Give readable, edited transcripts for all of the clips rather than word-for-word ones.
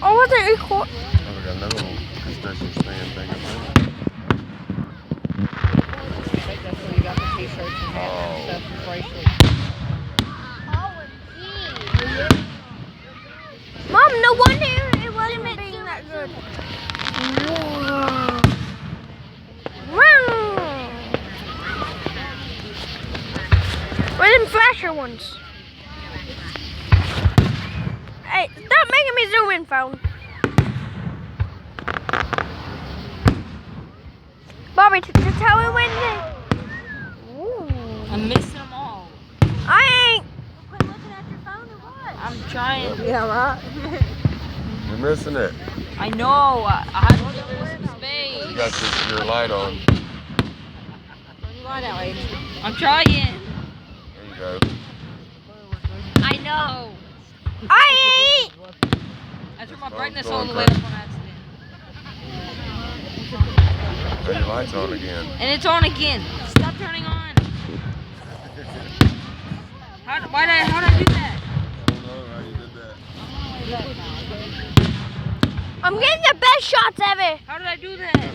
I wasn't recording. Oh, we got another little concession stand thing up there. That's where you got the t-shirts and hats and stuff and bracelets. Mom, no wonder it wasn't being that good. Whoa. Wow. Where are them flasher ones? Hey, stop making me zoom in, phone. Bobby, just tell me when they... Ooh. I'm missing them all. I ain't. Quit looking at your phone or what? I'm trying. Yeah, right. You're missing it. I know. I have to give her some space. You got your light on. Turn your light out, Aiden. I'm trying. There you go. I know. I ain't. I turned my brightness all the way up on accident. Turn your lights on again. And it's on again. Stop turning on. How did I do that? I don't know how you did that. I'm getting the best shots ever. How did I do that?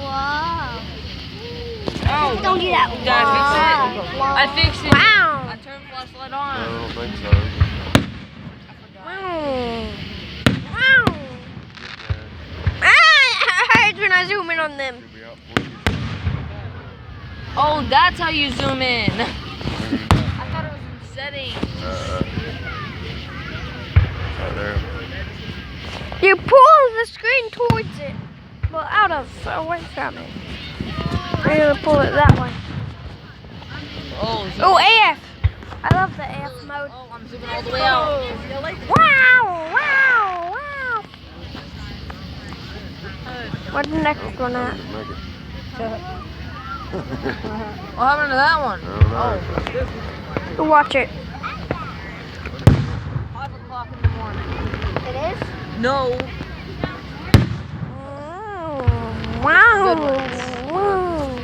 Wow. Oh. Don't do that. Did I fix it? I fixed it. Wow. I turned the flashlight I on. don't think so. Wow. Wow. Ah, it hurts when I zoom in on them. Should be out for you. Oh, that's how you zoom in. I thought it was in settings. Right there. You pull the screen towards it. Well, out of, away from it. We're going to pull it that way. Oh, Oh, AF. I love the AF mode. Oh, I'm zooming all the way out. Wow, wow, wow. What's the next one at? Make it. What happened to that one? I don't know. Watch it. 5 o'clock in the morning. It is? No. Wow. Good ones. Wow.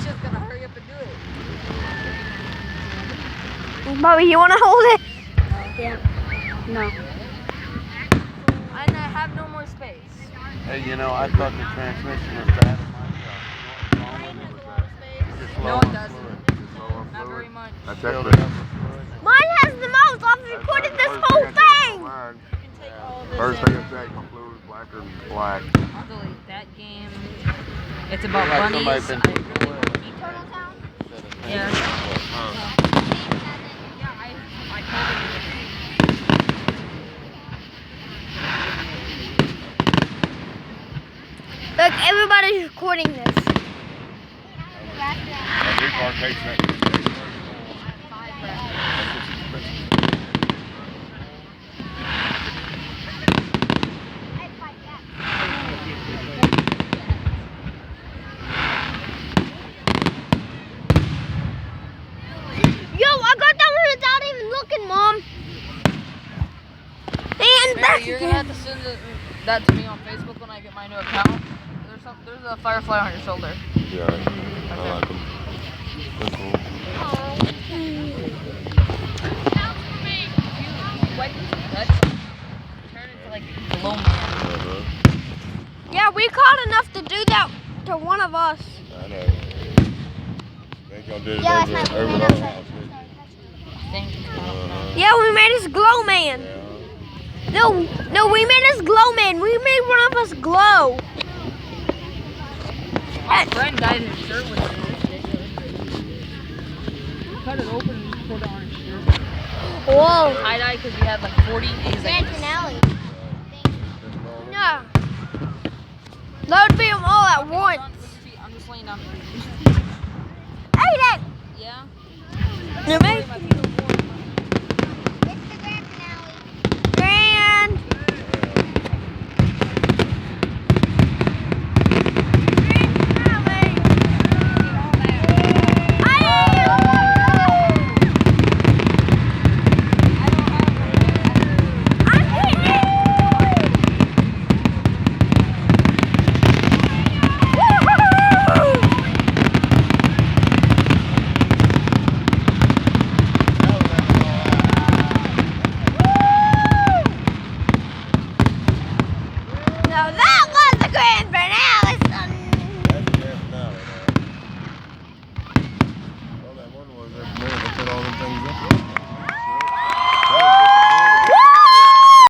Just gotta hurry up and do it. Bobby, you want to hold it? Yeah. No. And I have no more space. Hey, you know, I thought the transmission was bad in my car. No, it doesn't. Not very much. I checked it. Mine has the most. I've recorded this whole thing. First thing I checked, my fluid was blacker than black. I'll delete that game. It's about Like bunnies. somebody been- Turtle Town? Yeah. Huh. Yeah, I told him. Look, everybody's recording this. Yo, I got down here without even looking, Mom. And back You're gonna have again. to send that to me on Facebook when I get my new account. There's a firefly on your shoulder. Yeah, I like them. They're cool. Wipe your guts. Turn into like glow man. Yeah, we caught enough to do that to one of us. I know. They ain't gonna do it Yeah, over that's my our plan. house. Thank you. Yeah, we made us glow man. Yeah. No, we made us glow man. We made one of us glow. My friend dyed his shirt with it. Cut it open and just put it on his shirt. Whoa. Tie-dye because he had like 40 days. Like, Yeah. That would be them all at once. I'm just laying down. Hey, that. Yeah? You make grand. that was the grand finale.